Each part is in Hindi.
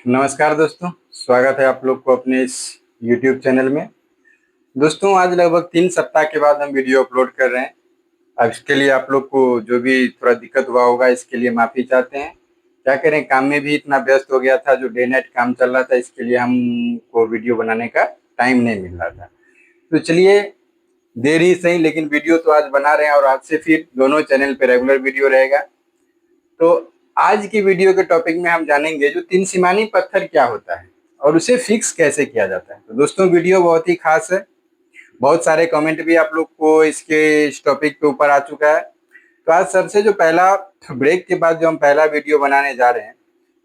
नमस्कार दोस्तों, स्वागत है आप लोग को अपने इस YouTube चैनल में। दोस्तों, आज लगभग 3 सप्ताह के बाद हम वीडियो अपलोड कर रहे हैं। अब इसके लिए आप लोग को जो भी थोड़ा दिक्कत हुआ होगा, इसके लिए माफ़ी चाहते हैं। क्या करें, काम में भी इतना व्यस्त हो गया था, जो डे नाइट काम चल रहा था, इसके लिए हमको वीडियो बनाने का टाइम नहीं मिल रहा था। तो चलिए, देर ही सही लेकिन वीडियो तो आज बना रहे हैं और आज से फिर दोनों चैनल पे रेगुलर वीडियो रहेगा। तो आज की वीडियो के टॉपिक में हम जानेंगे जो तीन सीमानी पत्थर क्या होता है और उसे फिक्स कैसे किया जाता है। तो दोस्तों, वीडियो बहुत ही खास है। बहुत सारे कमेंट भी आप लोग को इसके इस टॉपिक के ऊपर आ चुका है। तो आज सबसे जो पहला ब्रेक के बाद जो हम पहला वीडियो बनाने जा रहे हैं,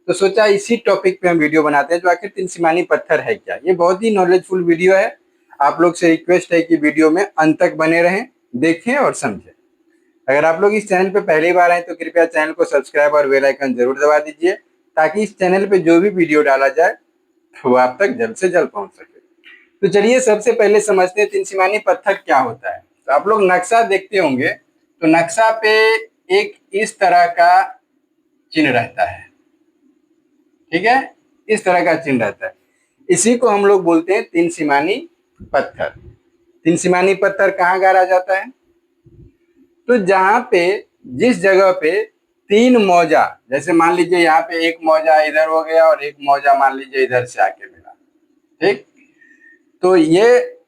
तो सोचा इसी टॉपिक पे हम वीडियो बनाते हैं, जो आखिर तीन सीमानी पत्थर है क्या। ये बहुत ही नॉलेजफुल वीडियो है। आप लोग से रिक्वेस्ट है कि वीडियो में अंत तक बने रहें, देखें और समझें। अगर आप लोग इस चैनल पे पहली बार आए तो कृपया चैनल को सब्सक्राइब और बेल आइकन जरूर दबा दीजिए, ताकि इस चैनल पे जो भी वीडियो डाला जाए वो आप तक जल्द से जल्द पहुंच सके। तो चलिए, सबसे पहले समझते हैं तीन सीमानी पत्थर क्या होता है। तो आप लोग नक्शा देखते होंगे, तो नक्शा पे एक इस तरह का चिन्ह रहता है। ठीक है, इस तरह का चिन्ह रहता है। इसी को हम लोग बोलते हैं तीन सीमानी पत्थर। तीन सीमानी पत्थर कहाँ गाड़ा जाता है? तो जहां पे जिस जगह पे तीन मौजा, जैसे मान लीजिए यहाँ पे एक मौजा इधर हो गया और एक मौजा मान लीजिए इधर से आके मिला। ठीक, तो ये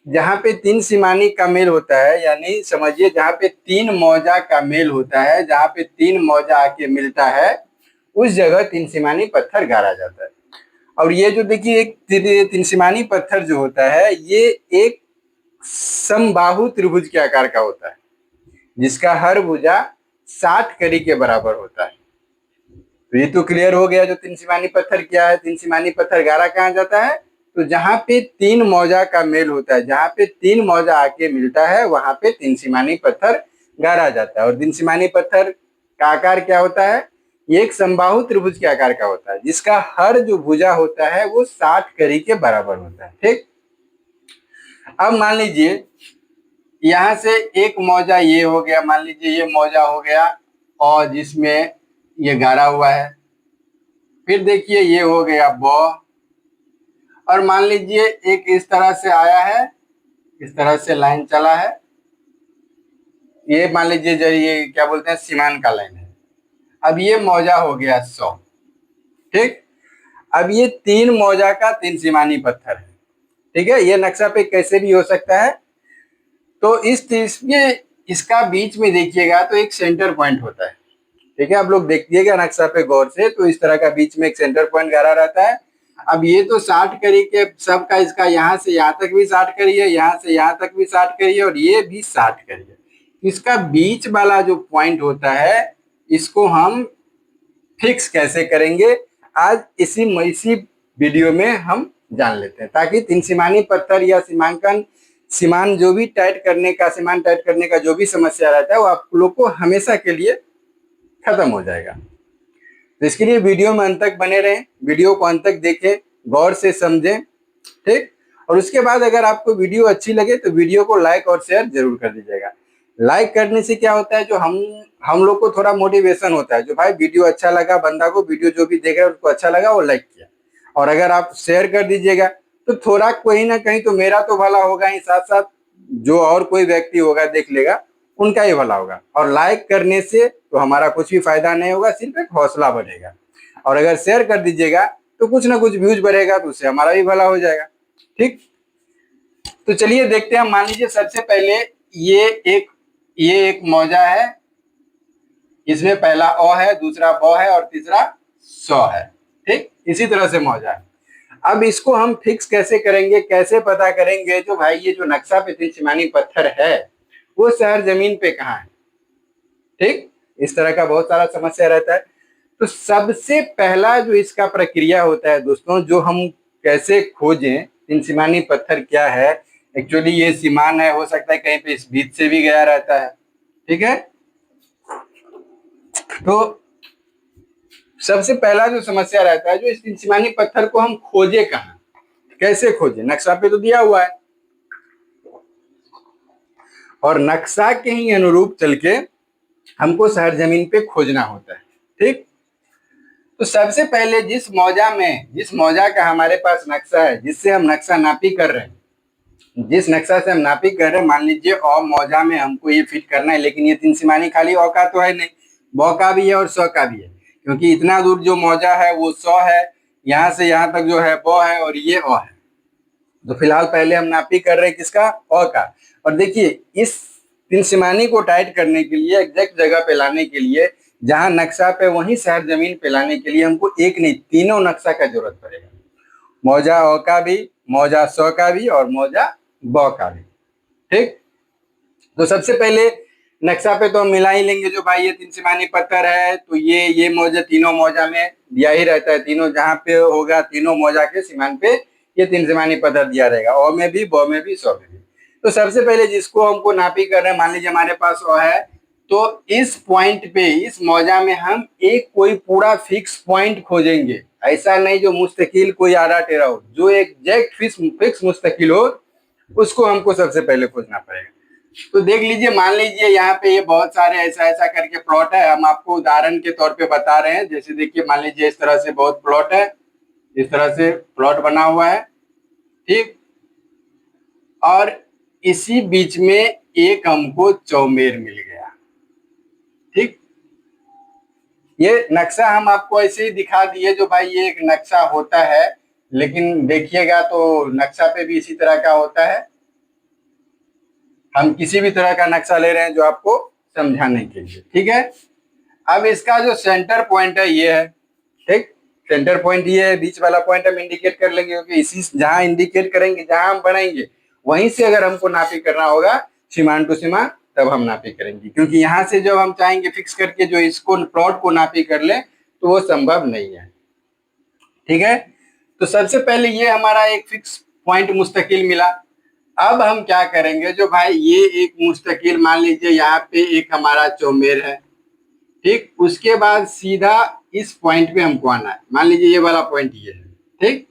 जहाँ पे तीन सीमानी का मेल होता है, यानी समझिए जहाँ पे तीन मौजा का मेल होता है, जहाँ पे तीन मौजा आके मिलता है, उस जगह तीन सीमानी पत्थर गाड़ा जाता है। और ये जो देखिए, एक तीन सीमानी पत्थर जो होता है, ये एक समबाहु त्रिभुज के आकार का होता है, जिसका हर भुजा 60 कड़ी के बराबर होता है। तो ये तो क्लियर हो गया जो तीन सीमानी पत्थर क्या है। तीन सीमानी पत्थर गाड़ा कहाँ जाता है? तो जहां पे तीन मौजा का मेल होता है, जहां पे तीन मौजा आके मिलता है, वहां पे तीन सीमानी पत्थर गाड़ा जाता है। और तीन सीमानी पत्थर का आकार क्या होता है? ये एक समबाहु त्रिभुज के आकार का होता है, जिसका हर जो भुजा होता है वो 60 कड़ी के बराबर होता है। ठीक, अब मान लीजिए यहां से एक मौजा ये हो गया, मान लीजिए ये मौजा हो गया और जिसमें ये गाड़ा हुआ है। फिर देखिए ये हो गया बौ, और मान लीजिए एक इस तरह से आया है, इस तरह से लाइन चला है। ये मान लीजिए जो ये क्या बोलते हैं, सीमान का लाइन है। अब ये मौजा हो गया 100। ठीक, अब ये तीन मौजा का तीन सीमानी पत्थर है। ठीक है, ये नक्शा पे कैसे भी हो सकता है। तो इसमें इसका बीच में देखिएगा तो एक सेंटर पॉइंट होता है। ठीक है, आप लोग देखिएगा नक्शा पे गौर से, तो इस तरह का बीच में एक सेंटर पॉइंट गाड़ा रहता है। अब ये तो 60 कड़ी के सबका, इसका यहाँ से यहाँ तक भी 60 कड़ी है, यहाँ से यहाँ तक भी 60 कड़ी है, और ये भी 60 कड़ी है। इसका बीच वाला जो पॉइंट होता है, इसको हम फिक्स कैसे करेंगे, आज इसी वीडियो में हम जान लेते हैं, ताकि तीन सीमानी पत्थर या सीमांकन सीमान जो भी टाइट करने का, सीमान टाइट करने का जो भी समस्या रहता है, वो आप लोग को हमेशा के लिए खत्म हो जाएगा। तो इसके लिए वीडियो में अंत तक बने रहें, वीडियो को अंत तक देखें, गौर से समझें। ठीक, और उसके बाद अगर आपको वीडियो अच्छी लगे तो वीडियो को लाइक और शेयर जरूर कर दीजिएगा। लाइक करने से क्या होता है, जो हम लोग को थोड़ा मोटिवेशन होता है, जो भाई वीडियो अच्छा लगा, बंदा को वीडियो जो भी देख रहा है उसको अच्छा लगा, वो लाइक किया। और अगर आप शेयर कर दीजिएगा तो थोड़ा कहीं ना कहीं तो मेरा तो भला होगा ही, साथ साथ जो और कोई व्यक्ति होगा देख लेगा, उनका ही भला होगा। और लाइक करने से तो हमारा कुछ भी फायदा नहीं होगा, सिर्फ एक हौसला बढ़ेगा। और अगर शेयर कर दीजिएगा तो कुछ ना कुछ व्यूज बढ़ेगा, तो उससे हमारा भी भला हो जाएगा। ठीक, तो चलिए देखते हैं। मान लीजिए सबसे पहले ये एक मौजा है, इसमें पहला अ है, दूसरा ब है और तीसरा स है। ठीक, इसी तरह से मौजा है। अब इसको हम फिक्स कैसे करेंगे, कैसे पता करेंगे जो भाई ये जो नक्शा पे तीन सीमानी पत्थर है वो शहर जमीन पे कहाँ है। ठीक, इस तरह का बहुत सारा समस्या रहता है। तो सबसे पहला जो इसका प्रक्रिया होता है दोस्तों, जो हम कैसे खोजें तीन सीमानी पत्थर क्या है। एक्चुअली ये सीमान है, हो सकता है कहीं पे इस बीच से भी गया रहता है। ठीक है, तो सबसे पहला जो समस्या रहता है, जो इस तीन सीमानी पत्थर को हम खोजे कहाँ, कैसे खोजे। नक्शा पे तो दिया हुआ है और नक्शा के ही अनुरूप चल के हमको शहर जमीन पे खोजना होता है। ठीक, तो सबसे पहले जिस मौजा का हमारे पास नक्शा है, जिससे हम नक्शा नापी कर रहे हैं, जिस नक्शा से हम नापी कर रहे हैं, मान लीजिए अ मौजा में हमको ये फिट करना है, लेकिन ये तीन सिमानी खाली अ का तो है नहीं, ब का भी है और स का भी है, क्योंकि इतना दूर जो मौजा है वो 100 है, यहाँ से यहाँ तक जो है ब है और ये अ है। तो फिलहाल पहले हम नापी कर रहे हैं किसका, अ का। और देखिए इस तीन सिमानी को टाइट करने के लिए, एग्जैक्ट जगह पे लाने के लिए, जहां नक्शा पे वहीं शहर जमीन पे लाने के लिए हमको एक नहीं तीनों नक्शा का जरूरत पड़ेगा। मौजा अ का भी, मौजा स का भी और मौजा ब का भी। ठीक, तो सबसे पहले नक्शा पे तो हम मिला ही लेंगे जो भाई ये तीन सिमानी पत्थर है, तो ये मौजा तीनों मौजा में दिया ही रहता है, तीनों जहां पे होगा तीनों मौजा के सीमान पे ये तीन सिमानी पत्थर दिया रहेगा, अ में भी, ब में भी, स में भी। तो सबसे पहले जिसको हमको नापी कर रहे हैं, मान लीजिए हमारे पास अ है, तो इस पॉइंट पे, इस मौजा में हम एक कोई पूरा फिक्स पॉइंट खोजेंगे, ऐसा नहीं जो मुस्तकिल कोई आड़ा टेढ़ा हो, जो एग्जैक्ट फिक्स मुस्तकिल हो उसको हमको सबसे पहले खोजना पड़ेगा। तो देख लीजिए, मान लीजिए यहाँ पे ये बहुत सारे ऐसा ऐसा करके प्लॉट है, हम आपको उदाहरण के तौर पे बता रहे हैं। जैसे देखिए, मान लीजिए इस तरह से बहुत प्लॉट है, इस तरह से प्लॉट बना हुआ है, ठीक, और इसी बीच में एक हमको चौमेर मिल गया। ठीक, ये नक्शा हम आपको ऐसे ही दिखा दिए जो भाई ये एक नक्शा होता है, लेकिन देखिएगा तो नक्शा पे भी इसी तरह का होता है। हम किसी भी तरह का नक्शा ले रहे हैं जो आपको समझाने के लिए, ठीक है। अब इसका जो सेंटर पॉइंट है ये है, ठीक, सेंटर पॉइंट ये है, बीच वाला पॉइंट हम इंडिकेट कर लेंगे, क्योंकि इसी जहां इंडिकेट करेंगे, जहां हम बनाएंगे वहीं से अगर हमको नापी करना होगा सीमान टू सीमान, तब हम नापी करेंगे, क्योंकि यहाँ से जब हम चाहेंगे फिक्स करके जो इसको प्लॉट को नापी कर ले तो वो संभव नहीं है। ठीक है, तो सबसे पहले ये हमारा एक फिक्स पॉइंट मुस्तकिल मिला। अब हम क्या करेंगे, जो भाई ये एक मुस्तकिल, मान लीजिए यहाँ पे एक हमारा चौमेर है, ठीक, उसके बाद सीधा इस पॉइंट पे हमको आना है, मान लीजिए ये वाला पॉइंट ये है, ठीक।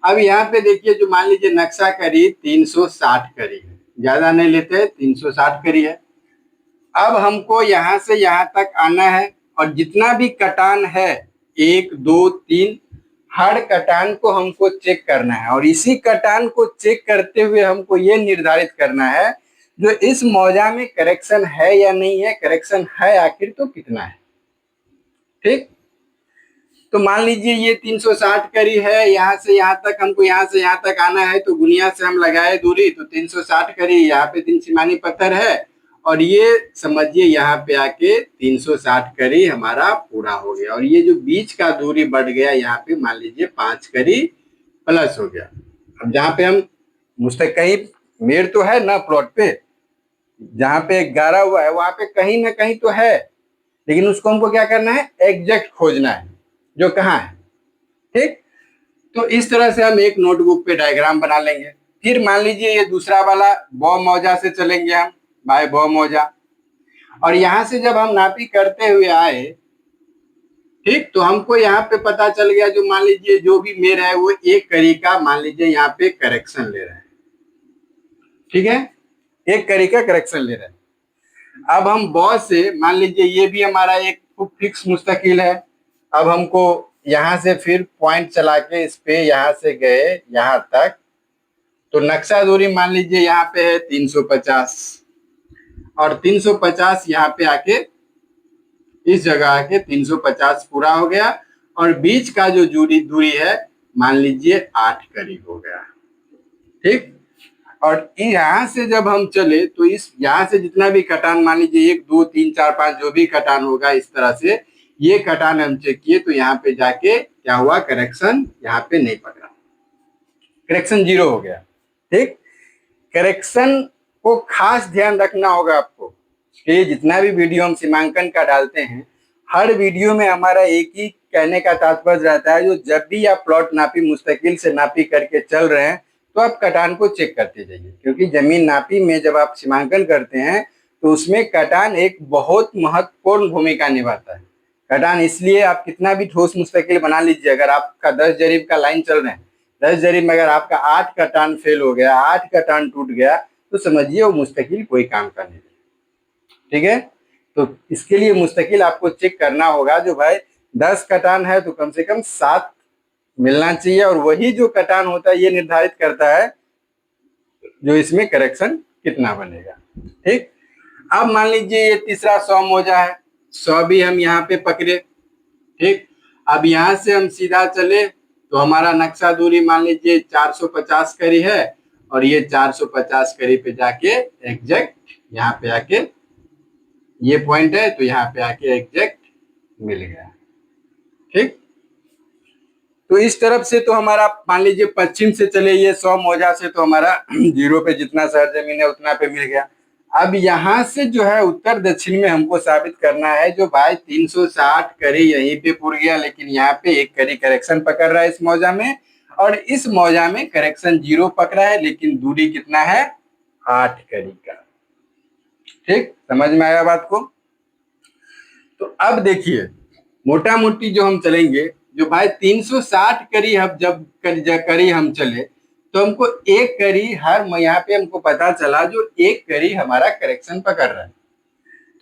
अब यहाँ पे देखिए, जो मान लीजिए नक्शा करी 360 करी है, ज्यादा नहीं लेते, 360 करी है। अब हमको यहाँ से यहाँ तक आना है, और जितना भी कटान है, 1 2 3, हर कटान को हमको चेक करना है, और इसी कटान को चेक करते हुए हमको ये निर्धारित करना है जो इस मौजा में करेक्शन है या नहीं है, करेक्शन है आखिर तो कितना है। ठीक, तो मान लीजिए ये 360 करी है, यहाँ से यहाँ तक हमको यहाँ से यहाँ तक आना है, तो गुनिया से हम लगाए दूरी, तो 360 करी, यहाँ पे तीन सिमानी पत्थर है, और ये समझिए यहाँ पे आके 360 करी हमारा पूरा हो गया, और ये जो बीच का दूरी बढ़ गया, यहाँ पे मान लीजिए 5 करी प्लस हो गया। अब जहाँ पे हम कहीं मेड़ तो है ना प्लॉट पे, जहाँ पे गाड़ा हुआ है वहां पे कहीं ना कहीं तो है, लेकिन उसको हमको क्या करना है, एग्जैक्ट खोजना है जो कहाँ है। ठीक, तो इस तरह से हम एक नोटबुक पे डायग्राम बना लेंगे। फिर मान लीजिए ये दूसरा वाला ब मौजा से चलेंगे हम, बाय ब मौजा, और यहां से जब हम नापी करते हुए आए, ठीक, तो हमको यहाँ पे पता चल गया, जो मान लीजिए जो भी मेर है वो एक करी का, मान लीजिए यहाँ पे करेक्शन ले रहे हैं, ठीक है, एक करी का करेक्शन ले रहे हैं। अब हम ब से, मान लीजिए ये भी हमारा एक फिक्स मुस्तकिल है, अब हमको यहाँ से फिर पॉइंट चला के इस पे यहाँ से गए यहाँ तक, तो नक्शा दूरी मान लीजिए यहाँ पे है 350, और 350 यहाँ पे आके इस जगह आके 350 पूरा हो गया, और बीच का जो दूरी है मान लीजिए 8 करीब हो गया। ठीक, और यहाँ से जब हम चले तो इस यहाँ से जितना भी कटान, मान लीजिए 1 2 3 4 5 जो भी कटान होगा, इस तरह से ये कटान हम चेक किए, तो यहाँ पे जाके क्या हुआ, करेक्शन यहाँ पे नहीं पकड़ा, करेक्शन 0 हो गया। ठीक, करेक्शन को खास ध्यान रखना होगा आपको, कि जितना भी वीडियो हम सीमांकन का डालते हैं, हर वीडियो में हमारा एक ही कहने का तात्पर्य रहता है, जो जब भी आप प्लॉट नापी मुस्तकिल से नापी करके चल रहे हैं, तो आप कटान को चेक करते जाइए, क्योंकि जमीन नापी में जब आप सीमांकन करते हैं तो उसमें कटान एक बहुत महत्वपूर्ण भूमिका निभाता है। कटान इसलिए, आप कितना भी ठोस मुस्तकिल बना लीजिए, अगर आपका 10 जरीब का लाइन चल रहे हैं, 10 जरीब में अगर आपका 8 कटान फेल हो गया, 8 कटान टूट गया, तो समझिए वो मुस्तकिल कोई काम का नहीं। ठीक है, तो इसके लिए मुस्तकिल आपको चेक करना होगा, जो भाई 10 कटान है तो कम से कम 7 मिलना चाहिए, और वही जो कटान होता है ये निर्धारित करता है जो इसमें करेक्शन कितना बनेगा। ठीक, अब मान लीजिए ये तीसरा 100 मोजा है, 100 भी हम यहाँ पे पकड़े। ठीक, अब यहाँ से हम सीधा चले तो हमारा नक्शा दूरी मान लीजिए 450 करी है, और ये 450 करी पे जाके एग्जैक्ट यहाँ पे आके ये पॉइंट है तो यहाँ पे आके एग्जैक्ट मिल गया। ठीक, तो इस तरफ से तो हमारा मान लीजिए पश्चिम से चले ये 100 मोजा से तो हमारा जीरो पे जितना शहर जमीन है उतना पे मिल गया। अब यहाँ से जो है उत्तर दक्षिण में हमको साबित करना है जो भाई 360 करी यहीं पे पुर गया, लेकिन यहाँ पे एक करी करेक्शन पकड़ रहा है इस मौजा में, और इस मौजा में करेक्शन 0 पकड़ा है, लेकिन दूरी कितना है 8 करी का। ठीक, समझ में आया बात को। तो अब देखिए मोटा मोटी जो हम चलेंगे, जो भाई 360 करी हम जब करी हम चले तो हमको एक करी हर यहाँ पे हमको पता चला जो एक करी हमारा करेक्शन पकड़ रहा है।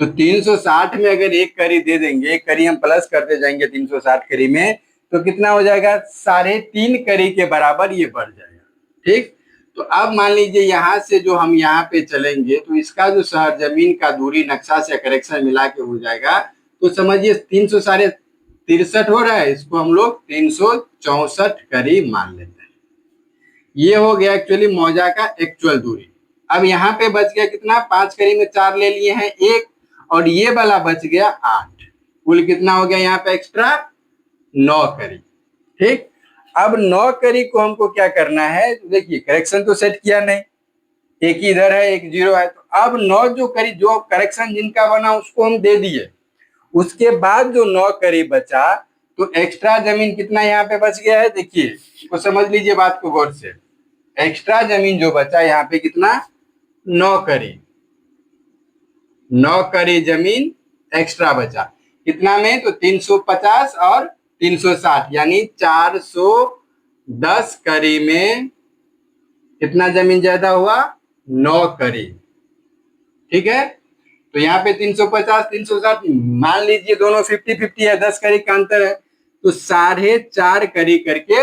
तो 360 में अगर एक करी दे देंगे, एक करी हम प्लस करते जाएंगे 360 करी में, तो कितना हो जाएगा 3.5 करी के बराबर ये बढ़ जाएगा। ठीक, तो अब मान लीजिए यहाँ से जो हम यहाँ पे चलेंगे तो इसका जो शहर जमीन का दूरी नक्शा से करेक्शन मिला के हो जाएगा, तो समझिए 363 हो रहा है, इसको हम लोग 364 करी मान लेते हैं। ये हो गया एक्चुअली मौजा का एक्चुअल दूरी। अब यहाँ पे बच गया कितना, 5 करी में 4 ले लिए हैं 1, और ये वाला बच गया 8, कुल कितना हो गया यहाँ पे एक्स्ट्रा 9 करी। ठीक, अब 9 करी को हमको क्या करना है, देखिए करेक्शन तो सेट किया नहीं, एक ही इधर है एक 0 है, तो अब 9 जो करी जो करेक्शन जिनका बना उसको हम दे दिए, उसके बाद जो 9 करी बचा तो एक्स्ट्रा जमीन कितना यहाँ पे बच गया है, देखिए इसको समझ लीजिए बात को गौर से। एक्स्ट्रा जमीन जो बचा यहाँ पे कितना 9 करी, 9 करी जमीन एक्स्ट्रा बचा कितना में, तो 350 और 360 यानी 410 करी में कितना जमीन ज्यादा हुआ 9 करी। ठीक है, तो यहाँ पे 350 360 मान लीजिए दोनों 50-50 है, 10 करी का अंतर है, तो 4.5 करी करके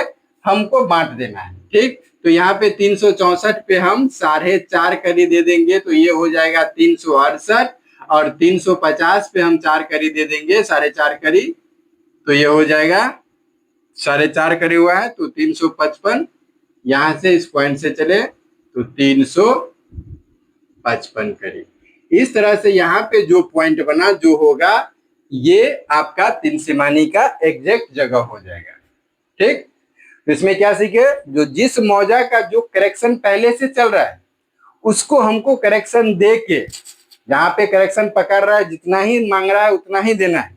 हमको बांट देना है। ठीक, तो यहाँ पे 364 पे हम 4.5 करी दे देंगे तो ये हो जाएगा 368, और 350 पे हम 4 करी दे देंगे 4.5 करी तो ये हो जाएगा 4.5 करी हुआ है तो 355, यहां से इस पॉइंट से चले तो 355 करी। इस तरह से यहाँ पे जो पॉइंट बना जो होगा ये आपका तिनसिमानी का एग्जैक्ट जगह हो जाएगा। ठीक, तो इसमें क्या सीखे, जो जिस मौजा का जो करेक्शन पहले से चल रहा है उसको हमको करेक्शन दे के, जहां पे करेक्शन पकड़ रहा है जितना ही मांग रहा है उतना ही देना है,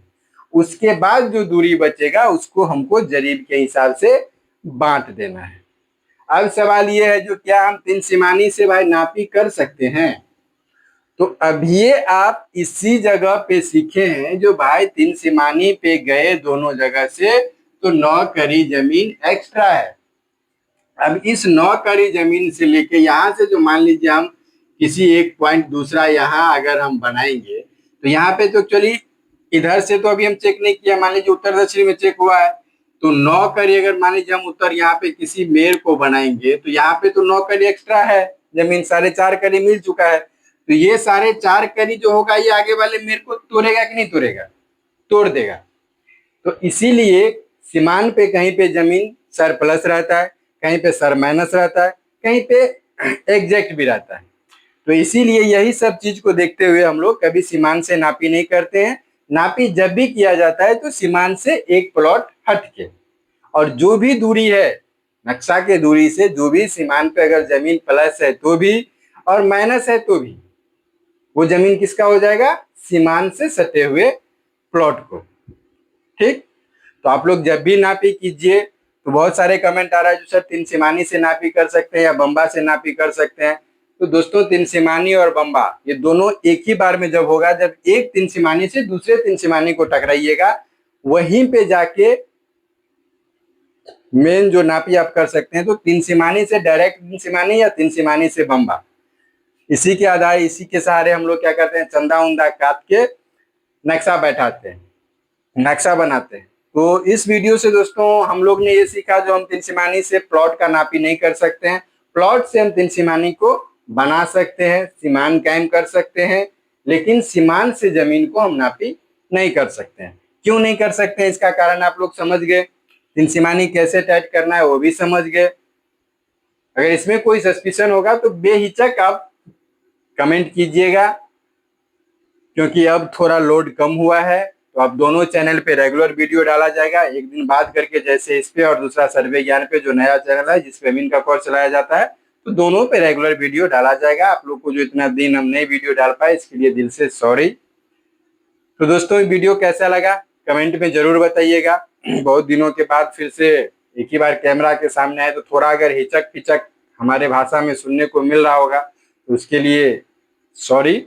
उसके बाद जो दूरी बचेगा उसको हमको जरीब के हिसाब से बांट देना है। अब सवाल ये है जो क्या हम तिनसिमानी से भाई नापी कर सकते हैं, तो अभी आप इसी जगह पे सीखे हैं जो भाई तिनसिमानी पे गए दोनों जगह से तो 9 करी जमीन एक्स्ट्रा है। अब इस 9 करी जमीन से लेके यहाँ से जो मान लीजिए हम किसी एक पॉइंट दूसरा यहाँ अगर हम बनाएंगे तो यहाँ पे तो चलिए इधर से तो अभी हम चेक नहीं किया, मान लीजिए उत्तर दक्षिण में चेक हुआ है, तो 9 करी अगर मान लीजिए हम उत्तर यहाँ पे किसी मेर को बनाएंगे तो यहाँ पे तो 9 करी एक्स्ट्रा है, जमीन 4.5 करी मिल चुका है, तो ये 4.5 करी जो होगा ये आगे वाले मेर को तोड़ेगा कि नहीं तोड़ेगा, तोड़ देगा। तो इसीलिए सीमान पे कहीं पे जमीन सर प्लस रहता है, कहीं पे सर माइनस रहता है, कहीं पे एग्जैक्ट भी रहता है। तो इसीलिए यही सब चीज को देखते हुए हम लोग कभी सीमान से नापी नहीं करते हैं। नापी जब भी किया जाता है तो सीमान से एक प्लॉट हट के, और जो भी दूरी है नक्शा के दूरी से, जो भी सीमान पे अगर जमीन प्लस है तो भी और माइनस है तो भी वो जमीन किसका हो जाएगा, सीमान से सटे हुए प्लॉट को। ठीक, तो आप लोग जब भी नापी कीजिए तो बहुत सारे कमेंट आ रहा है जो सर तिनसिमानी से नापी कर सकते हैं या बम्बा से नापी कर सकते हैं। तो दोस्तों तिनसिमानी और बम्बा ये दोनों एक ही बार में जब होगा, जब एक तिनसिमानी से दूसरे तिनसिमानी को टकराइएगा वहीं पे जाके मेन जो नापी आप कर सकते हैं। तो तिनसिमानी से डायरेक्ट तिनसिमानी या तिनसिमानी से बम्बा, इसी के आधार इसी के सहारे हम लोग क्या करते हैं, चंदा उंदा काट के नक्शा बैठाते हैं, नक्शा बनाते हैं। तो इस वीडियो से दोस्तों हम लोग ने ये सीखा, जो हम तीन सीमानी से प्लॉट का नापी नहीं कर सकते हैं, प्लॉट से हम तीन सीमानी को बना सकते हैं, सीमान कायम कर सकते हैं, लेकिन सीमान से जमीन को हम नापी नहीं कर सकते हैं। क्यों नहीं कर सकते हैं, इसका कारण आप लोग समझ गए। तीन सीमानी कैसे टाइट करना है वो भी समझ गए। अगर इसमें कोई सस्पिशन होगा तो बेहिचक आप कमेंट कीजिएगा, क्योंकि अब थोड़ा लोड कम हुआ है, तो अब दोनों चैनल पे रेगुलर वीडियो डाला जाएगा, एक दिन बाद करके, जैसे इस पे और दूसरा सर्वे ज्ञान पे जो नया चैनल है जिसपे अमीन का कोर्स चलाया जाता है, तो दोनों पे रेगुलर वीडियो डाला जाएगा। आप लोग को जो इतना दिन हम नई वीडियो डाल पाए इसके लिए दिल से सॉरी। तो दोस्तों वीडियो कैसा लगा कमेंट में जरूर बताइएगा। बहुत दिनों के बाद फिर से एक ही बार कैमरा के सामने आए, तो थोड़ा अगर हिचक पिचक हमारे भाषा में सुनने को मिल रहा होगा तो उसके लिए सॉरी।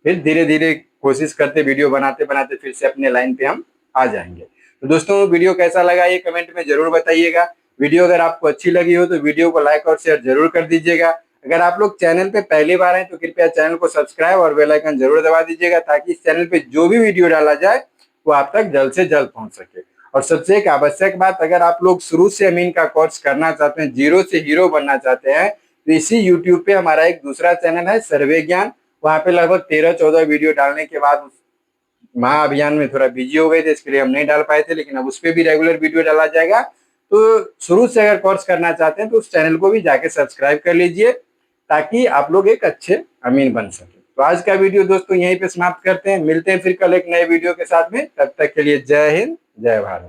फिर धीरे धीरे कोशिश करते वीडियो बनाते बनाते फिर से अपने लाइन पे हम आ जाएंगे। तो दोस्तों वीडियो कैसा लगा ये कमेंट में जरूर बताइएगा। वीडियो अगर आपको अच्छी लगी हो तो वीडियो को लाइक और शेयर जरूर कर दीजिएगा। अगर आप लोग चैनल पे पहली बार हैं तो कृपया चैनल को सब्सक्राइब और बेल आइकन जरूर दबा दीजिएगा, ताकि इस चैनल पे जो भी वीडियो डाला जाए वो आप तक जल्द से जल्द पहुंच सके। और सबसे एक आवश्यक बात, अगर आप लोग शुरू से अमीन का कोर्स करना चाहते हैं, जीरो से हीरो बनना चाहते हैं, तो इसी यूट्यूब पे हमारा एक दूसरा चैनल है सर्वे ज्ञान। वहां पे लगभग 13-14 वीडियो डालने के बाद महाअभियान में थोड़ा बिजी हो गए थे, इसके लिए हम नहीं डाल पाए थे, लेकिन अब उस पर भी रेगुलर वीडियो डाला जाएगा। तो शुरू से अगर कोर्स करना चाहते हैं तो उस चैनल को भी जाके सब्सक्राइब कर लीजिए, ताकि आप लोग एक अच्छे अमीन बन सके। तो आज का वीडियो दोस्तों यहीं पे समाप्त करते हैं, मिलते हैं फिर कल एक नए वीडियो के साथ में। तब तक के लिए जय हिंद, जय भारत।